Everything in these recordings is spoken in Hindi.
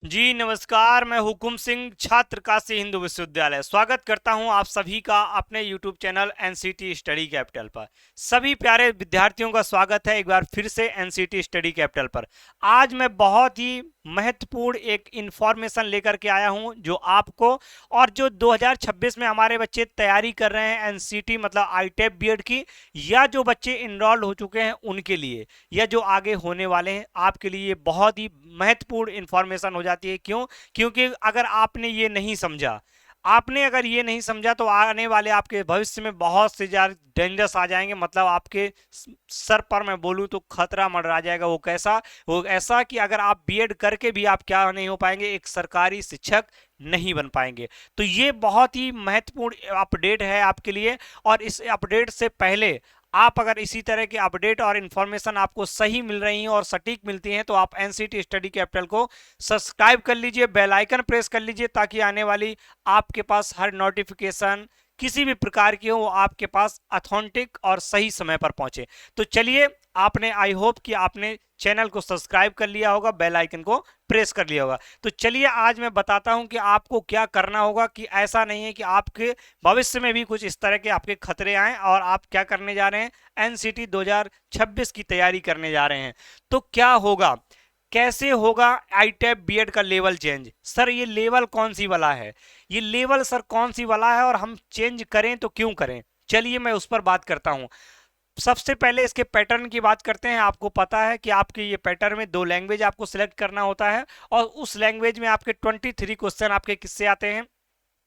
जी नमस्कार, मैं हुकुम सिंह, छात्र काशी हिंदू विश्वविद्यालय। स्वागत करता हूं आप सभी का अपने YouTube channel NCT study capital पर। सभी प्यारे विद्यार्थियों का स्वागत है एक बार फिर से एनसीटी स्टडी कैपिटल पर। आज मैं बहुत ही महत्वपूर्ण एक इंफॉर्मेशन लेकर के आया हूं जो आपको और जो 2026 में हमारे बच्चे तैयारी कर रहे हैं एनसीटी मतलब आईटेप बीएड की, या जो बच्चे इनरोल्ड हो चुके हैं उनके लिए, या जो आगे होने वाले हैं आपके लिए ये बहुत ही महत्वपूर्ण इंफॉर्मेशन हो जाती है। क्यों? क्योंकि अगर आपने ये नहीं समझा, आपने अगर ये नहीं समझा तो आने वाले आपके भविष्य में बहुत से ज्यादा डेंजर्स आ जाएंगे। मतलब आपके सर पर मैं बोलूं तो खतरा मंडरा जाएगा। वो कैसा? वो ऐसा कि अगर आप बीएड करके भी आप क्या नहीं हो पाएंगे, एक सरकारी शिक्षक नहीं बन पाएंगे। तो ये बहुत ही महत्वपूर्ण अपडेट है आपके लिए। और इस अपडेट से पहले आप अगर इसी तरह के अपडेट और इन्फॉर्मेशन आपको सही मिल रही हैं और सटीक मिलती हैं तो आप एनसीटी स्टडी कैपिटल को सब्सक्राइब कर लीजिए, बेल आइकन प्रेस कर लीजिए, ताकि आने वाली आपके पास हर नोटिफिकेशन किसी भी प्रकार की हो वो आपके पास ऑथेंटिक और सही समय पर पहुंचे। तो चलिए, आपने आई होप कि आपने चैनल को सब्सक्राइब कर लिया होगा, बेल आइकन को प्रेस कर लिया होगा। तो चलिए आज मैं बताता हूं कि आपको क्या करना होगा, कि ऐसा नहीं है कि आपके भविष्य में भी कुछ इस तरह के आपके खतरे आए और आप क्या करने जा रहे हैं, एनसीटी 2026 की तैयारी करने जा रहे हैं। तो क्या होगा, कैसे होगा आईटेप बीएड का लेवल चेंज? सर ये लेवल कौन सी वाला है, ये लेवल सर कौन सी वाला है और हम चेंज करें तो क्यों करें? चलिए मैं उस पर बात करता हूं। सबसे पहले इसके पैटर्न की बात करते हैं। आपको पता है कि आपके ये पैटर्न में दो लैंग्वेज आपको सिलेक्ट करना होता है, और उस लैंग्वेज में आपके 23 क्वेश्चन आपके किससे आते हैं?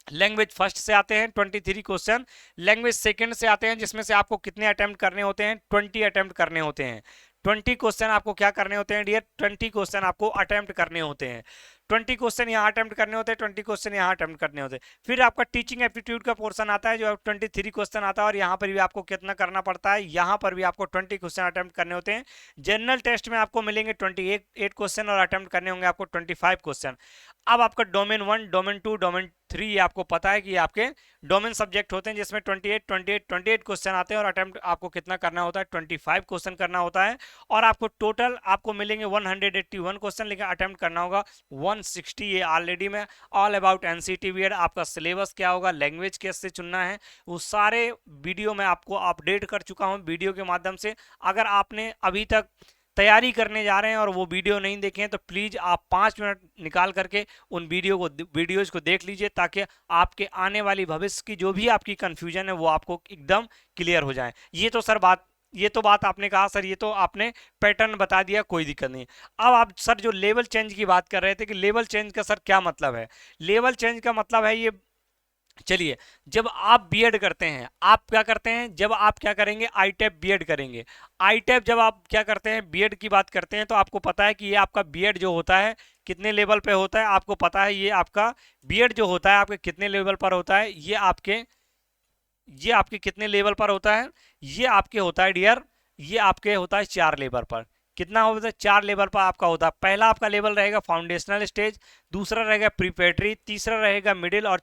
लैंग्वेज फर्स्ट से आते हैं 23 क्वेश्चन। लैंग्वेज सेकंड से आते हैं, जिसमें से आपको कितने अटेम्प्ट करने होते हैं? 20 अटेम्प्ट करने होते हैं। 20 क्वेश्चन आपको क्या करने होते हैं डियर? 20 क्वेश्चन आपको अटेम्प्ट करने होते हैं। 20 क्वेश्चन यहाँ अटेम्प्ट करने होते हैं, 20 क्वेश्चन यहाँ अटेम्प्ट करने होते हैं। फिर आपका टीचिंग एप्टीट्यूड का पोर्शन आता है जो 23 क्वेश्चन आता है, और यहाँ पर भी आपको कितना करना पड़ता है? यहाँ पर भी आपको 20 क्वेश्चन अटेम्प्ट करने होते हैं। जनरल टेस्ट में आपको मिलेंगे 28 क्वेश्चन और अटेम्प्ट करने होंगे आपको 25 क्वेश्चन। अब आपका डोमेन 1, डोमेन 2, डोमेन 3, ये आपको पता है कि ये आपके डोमेन सब्जेक्ट होते हैं, जिसमें 28 क्वेश्चन आते हैं, और अटेम्प्ट आपको कितना करना होता है? 25 क्वेश्चन करना होता है। और आपको टोटल आपको मिलेंगे 181 क्वेश्चन, लेकिन अटेम्प्ट करना होगा 160। ये ऑलरेडी में ऑल अबाउट एनसीटी बीएड, आपका सिलेबस क्या होगा, लैंग्वेज कैसे चुनना है, वो सारे वीडियो में आपको अपडेट कर चुका हूँ वीडियो के माध्यम से। अगर आपने अभी तक तैयारी करने जा रहे हैं और वो वीडियो नहीं देखे हैं तो प्लीज़ आप 5 मिनट निकाल करके उन वीडियोज को देख लीजिए, ताकि आपके आने वाली भविष्य की जो भी आपकी कंफ्यूजन है वो आपको एकदम क्लियर हो जाए। ये तो बात आपने कहा सर, ये तो आपने पैटर्न बता दिया, कोई दिक्कत नहीं। अब आप सर जो लेवल चेंज की बात कर रहे थे कि लेवल चेंज का सर क्या मतलब है? लेवल चेंज का मतलब है ये, चलिए, जब आप बीएड करते हैं, आप क्या करते हैं? जब आप क्या करेंगे, आईटेप बीएड करेंगे। आईटेप जब आप क्या करते हैं, बीएड की बात करते हैं, तो आपको पता है कि ये आपका बीएड जो होता है कितने लेवल पे होता है? आपको पता है ये आपका बीएड जो होता है आपके कितने लेवल पर होता है? ये आपके कितने लेवल पर होता है? ये आपके होता है डियर, ये आपके होता है 4 लेवल पर। कितना होता है? 4 लेवल पर आपका होता है। पहला आपका लेवल रहेगा फाउंडेशनल स्टेज, दूसरा रहेगा प्रिपरेटरी, तीसरा रहेगा मिडिल, और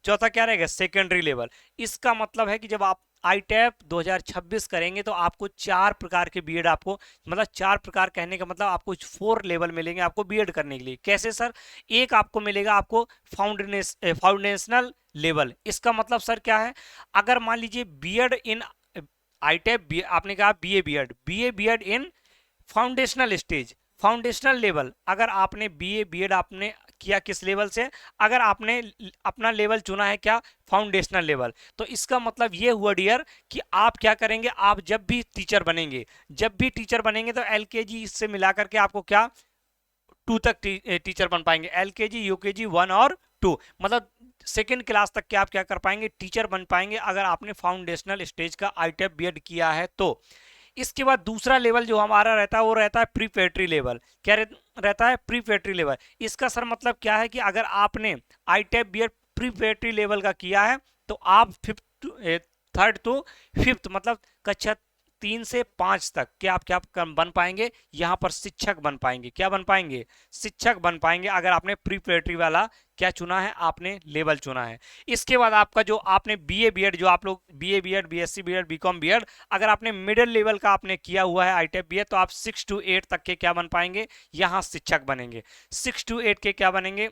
चौथा क्या रहेगा? Secondary level. इसका मतलब है कि जब आप आईटेप 2026 करेंगे तो आपको 4 प्रकार के बीएड, आपको मतलब 4 प्रकार कहने का मतलब आपको 4 लेवल मिलेंगे आपको बीएड करने के लिए। कैसे सर? एक आपको मिलेगा आपको फाउंडेशनल लेवल। इसका मतलब सर क्या है? अगर मान लीजिए बीएड इन आईटेप, आपने कहा बीए बीएड इन फाउंडेशनल स्टेज, फाउंडेशनल लेवल। अगर आपने बीए बीएड आपने किया किस लेवल से? अगर आपने अपना लेवल चुना है क्या? Foundational level. तो इसका मतलब ये हुआ डियर कि आप क्या करेंगे, आप जब भी टीचर बनेंगे, तो एलकेजी इससे मिलाकर के आपको क्या 2 तक टीचर बन पाएंगे। एलकेजी, यूकेजी 1 और 2, मतलब सेकेंड क्लास तक के आप क्या कर पाएंगे? टीचर बन पाएंगे, अगर आपने फाउंडेशनल स्टेज का आईटेप बीएड किया है तो। इसके बाद दूसरा लेवल जो हमारा रहता है वो रहता है प्रीपेटरी लेवल। क्या रहता है? प्रीपेटरी लेवल। इसका सर मतलब क्या है कि अगर आपने आईटेप बीएड प्रीपेटरी लेवल का किया है तो आप 3rd to 5th मतलब कक्षा 3 से 5 तक क्या आप क्या बन पाएंगे, यहाँ पर शिक्षक बन पाएंगे। क्या बन पाएंगे, शिक्षक बन पाएंगे, अगर आपने प्रीपरेटरी वाला क्या चुना है, आपने लेवल चुना है। इसके बाद आपका जो आपने बीए बीएड, जो आप लोग BA BEd, BSc BEd, BCom BEd, अगर आपने मिडिल लेवल का आपने किया हुआ है आईटेप बीए, तो आप 6 to 8 तक के क्या बन पाएंगे, यहाँ शिक्षक बनेंगे। 6 to 8 के क्या बनेंगे,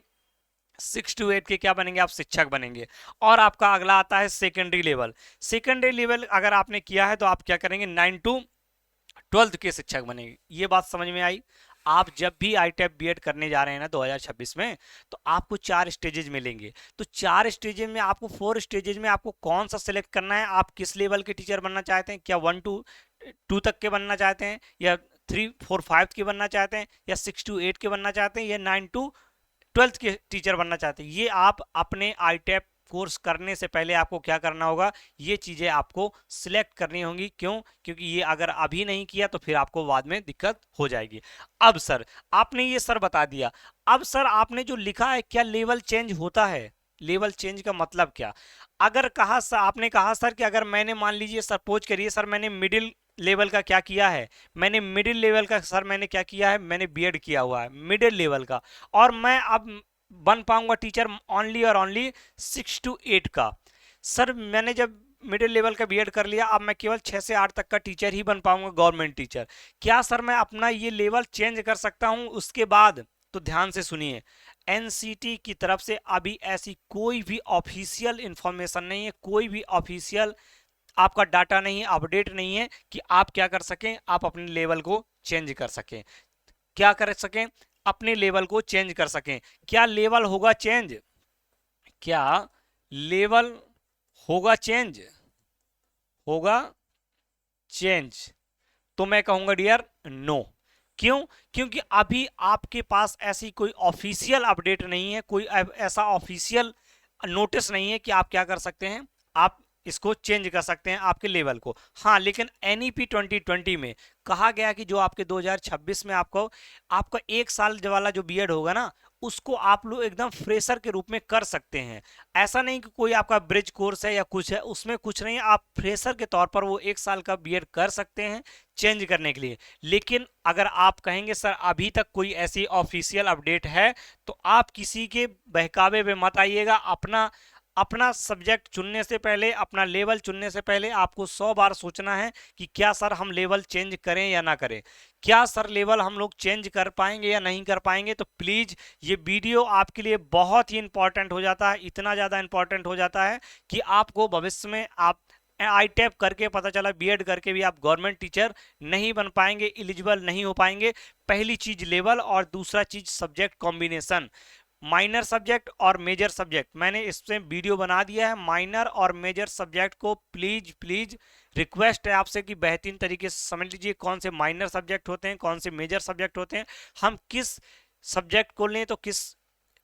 6 to 8 के क्या बनेंगे, आप शिक्षक बनेंगे। और आपका अगला आता है सेकेंडरी लेवल। सेकेंडरी लेवल अगर आपने किया है तो आप क्या करेंगे, 9 to 12 के शिक्षक बनेंगे। ये बात समझ में आई। आप जब भी आईटेप बीएड करने जा रहे हैं ना 2026 में, तो आपको 4 स्टेजेज मिलेंगे। तो 4 स्टेजेज में आपको 4 स्टेजेज में आपको कौन सा सिलेक्ट करना है, आप किस लेवल के टीचर बनना चाहते हैं, क्या 1 to 2 तक के बनना चाहते हैं, या 3, 4, 5 के बनना चाहते हैं, या 6 to 8 के बनना चाहते हैं, या 9 to 12 के टीचर बनना चाहते हैं। ये आप अपने आईटेप कोर्स करने से पहले आपको क्या करना होगा, ये चीजें आपको सिलेक्ट करनी होंगी। क्यों, क्योंकि ये अगर अभी नहीं किया तो फिर आपको बाद में दिक्कत हो जाएगी। अब सर आपने ये सर बता दिया, अब सर आपने जो लिखा है, क्या लेवल चेंज होता है, लेवल चेंज का मतलब क्या, अगर कहा सर, आपने कहा सर कि अगर मैंने मान लीजिए सपोज करिए सर मैंने मिडिल लेवल का क्या किया है, मैंने मिडिल लेवल का सर मैंने क्या किया है, मैंने बीएड किया हुआ है मिडिल लेवल का, और मैं अब बन पाऊंगा टीचर ओनली और ओनली 6 to 8 का। सर मैंने जब मिडिल लेवल का बीएड कर लिया, अब मैं केवल 6 से 8 तक का टीचर ही बन पाऊंगा, गवर्नमेंट टीचर। क्या सर मैं अपना ये लेवल चेंज कर सकता हूं उसके बाद? तो ध्यान से सुनिए, एनसीटी की तरफ से अभी ऐसी कोई भी ऑफिशियल इंफॉर्मेशन नहीं है, कोई भी ऑफिशियल आपका डाटा नहीं है, अपडेट नहीं है कि आप क्या कर सकें, आप अपने लेवल को चेंज कर सकें। क्या कर सकें, अपने लेवल को चेंज कर सकें। क्या लेवल होगा चेंज, क्या लेवल होगा चेंज, होगा चेंज? तो मैं कहूंगा डियर नो। क्यों, क्योंकि अभी आपके पास ऐसी कोई ऑफिशियल अपडेट नहीं है, कोई ऐसा ऑफिशियल नोटिस नहीं है कि आप क्या कर सकते हैं, आप इसको चेंज कर सकते हैं आपके लेवल को। हाँ, लेकिन एनईपी 2020 में कहा गया कि जो आपके 2026 में आपको आपका 1 साल वाला जो बीएड होगा ना, उसको आप लोग एकदम फ्रेशर के रूप में कर सकते हैं। ऐसा नहीं कि कोई आपका ब्रिज कोर्स है या कुछ है, उसमें कुछ नहीं, आप फ्रेशर के तौर पर वो 1 साल का बीएड कर सकते हैं चेंज करने के लिए। लेकिन अगर आप कहेंगे सर अभी तक कोई ऐसी ऑफिशियल अपडेट है, तो आप किसी के बहकावे में मत आइएगा। अपना सब्जेक्ट चुनने से पहले, अपना लेवल चुनने से पहले आपको 100 बार सोचना है कि क्या सर हम लेवल चेंज करें या ना करें, क्या सर लेवल हम लोग चेंज कर पाएंगे या नहीं कर पाएंगे। तो प्लीज़ ये वीडियो आपके लिए बहुत ही इंपॉर्टेंट हो जाता है, इतना ज़्यादा इंपॉर्टेंट हो जाता है कि आपको भविष्य में आप आईटेप करके पता चला बीएड करके भी आप गवर्नमेंट टीचर नहीं बन पाएंगे, एलिजिबल नहीं हो पाएंगे। पहली चीज लेवल, और दूसरा चीज सब्जेक्ट कॉम्बिनेशन, माइनर सब्जेक्ट और मेजर सब्जेक्ट। मैंने इसमें वीडियो बना दिया है, माइनर और मेजर सब्जेक्ट को प्लीज प्लीज रिक्वेस्ट है आपसे कि बेहतरीन तरीके से समझ लीजिए कौन से माइनर सब्जेक्ट होते हैं, कौन से मेजर सब्जेक्ट होते हैं, हम किस सब्जेक्ट को लें तो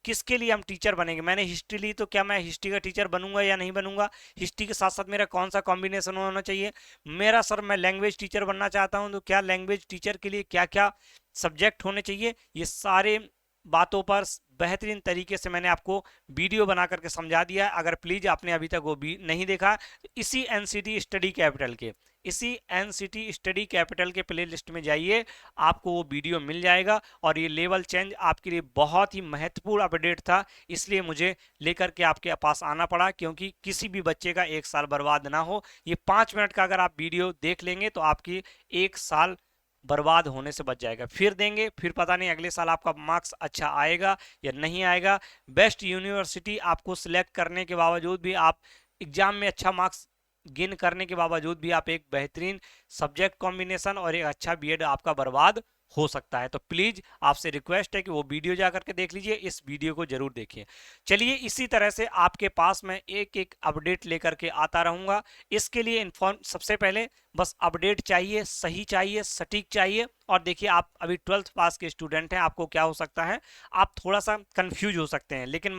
किसके लिए हम टीचर बनेंगे। मैंने हिस्ट्री ली तो क्या मैं हिस्ट्री का टीचर बनूंगा या नहीं बनूंगा, हिस्ट्री के साथ साथ मेरा कौन सा कॉम्बिनेशन होना चाहिए। मेरा सर मैं लैंग्वेज टीचर बनना चाहता हूं, तो क्या लैंग्वेज टीचर के लिए क्या क्या सब्जेक्ट होने चाहिए। ये सारे बातों पर बेहतरीन तरीके से मैंने आपको वीडियो बना करके समझा दिया है। अगर प्लीज आपने अभी तक वो भी नहीं देखा, इसी एनसीटी स्टडी कैपिटल के, इसी एनसीटी स्टडी कैपिटल के प्ले लिस्ट में जाइए, आपको वो वीडियो मिल जाएगा। और ये लेवल चेंज आपके लिए बहुत ही महत्वपूर्ण अपडेट था, इसलिए मुझे लेकर के आपके पास आना पड़ा, क्योंकि किसी भी बच्चे का 1 साल बर्बाद ना हो। ये 5 मिनट का अगर आप वीडियो देख लेंगे तो आपकी 1 साल बर्बाद होने से बच जाएगा। फिर देंगे, फिर पता नहीं अगले साल आपका मार्क्स अच्छा आएगा या नहीं आएगा। बेस्ट यूनिवर्सिटी आपको सिलेक्ट करने के बावजूद भी, आप एग्जाम में अच्छा मार्क्स गेन करने के बावजूद भी आप एक बेहतरीन सब्जेक्ट कॉम्बिनेशन और एक अच्छा बीएड आपका बर्बाद हो सकता है। तो प्लीज आपसे रिक्वेस्ट है कि वो वीडियो जा करके देख लीजिए, इस वीडियो को जरूर देखिए। चलिए, इसी तरह से आपके पास मैं एक एक अपडेट लेकर के आता रहूंगा। इसके लिए सबसे पहले बस अपडेट चाहिए, सही चाहिए, सटीक चाहिए। और देखिए, आप अभी 12th पास के स्टूडेंट हैं, आपको क्या हो सकता है, आप थोड़ा सा कंफ्यूज हो सकते हैं, लेकिन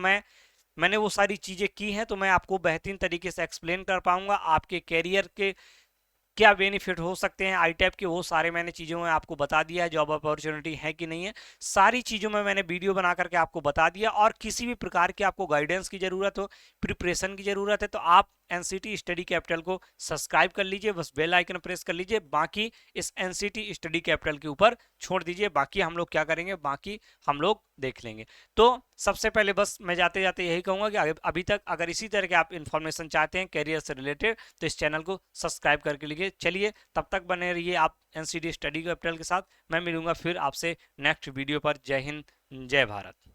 मैंने वो सारी चीजें की हैं, तो मैं आपको बेहतरीन तरीके से एक्सप्लेन कर पाऊंगा। आपके कैरियर के क्या बेनिफिट हो सकते हैं आईटेप के, वो सारे मैंने चीज़ों में आपको बता दिया है। जॉब अपॉर्चुनिटी है कि नहीं है, सारी चीज़ों में मैंने वीडियो बना करके आपको बता दिया। और किसी भी प्रकार की आपको गाइडेंस की ज़रूरत हो, प्रिपरेशन की ज़रूरत है, तो आप एनसीटी स्टडी कैपिटल को सब्सक्राइब कर लीजिए, बस बेल आइकन प्रेस कर लीजिए, बाकी इस एनसीटी स्टडी कैपिटल के ऊपर छोड़ दीजिए, बाकी हम लोग क्या करेंगे, बाकी हम लोग देख लेंगे। तो सबसे पहले बस मैं जाते जाते यही कहूंगा कि अभी तक अगर इसी तरह के आप इन्फॉर्मेशन चाहते हैं कैरियर से रिलेटेड तो इस चैनल को सब्सक्राइब करके लीजिए। चलिए तब तक बने रहिए आप एनसीटी स्टडी कैपिटल के साथ। मैं मिलूंगा फिर आपसे नेक्स्ट वीडियो पर। जय हिंद, जय भारत।